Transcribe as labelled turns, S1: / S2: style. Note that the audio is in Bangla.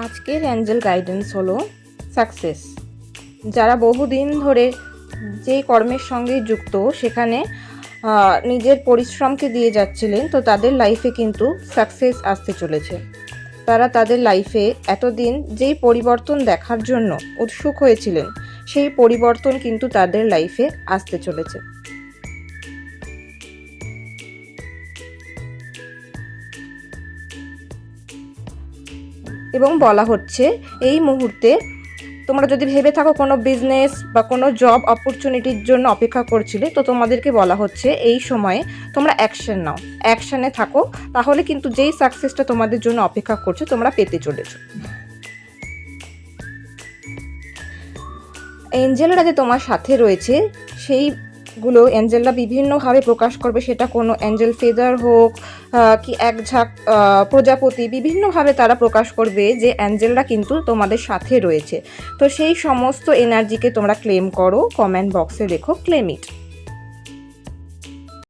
S1: আজকের অ্যাঞ্জেল গাইডেন্স হলো সাকসেস। যারা বহুদিন ধরে যেই কর্মের সঙ্গে যুক্ত সেখানে নিজের পরিশ্রমকে দিয়ে যাচ্ছিলেন, তো তাদের লাইফে কিন্তু সাকসেস আসতে চলেছে। তারা তাদের লাইফে এতদিন যেই পরিবর্তন দেখার জন্য উৎসুক হয়েছিলেন, সেই পরিবর্তন কিন্তু তাদের লাইফে আসতে চলেছে। এবং বলা হচ্ছে এই মুহূর্তে তোমরা যদি ভেবে থাকো কোনো বিজনেস বা কোনো জব অপরচুনিটির জন্য অপেক্ষা করছিলে, তো তোমাদেরকে বলা হচ্ছে এই সময়ে তোমরা অ্যাকশন নাও, অ্যাকশানে থাকো, তাহলে কিন্তু যেই সাকসেসটা তোমাদের জন্য অপেক্ষা করছে তোমরা পেতে চলেছো। এঞ্জেলরা যে তোমার সাথে রয়েছে সেইগুলো এঞ্জেলরা বিভিন্নভাবে প্রকাশ করবে, সেটা কোনো অ্যাঞ্জেল ফেদার হোক কি এক ঝাঁক প্রজাপতি, বিভিন্নভাবে তারা প্রকাশ করবে যে অ্যাঞ্জেলরা কিন্তু তোমাদের সাথে রয়েছে। তো সেই সমস্ত এনার্জিকে তোমরা ক্লেম করো, কমেন্ট বক্সে লেখো ক্লেম ইট।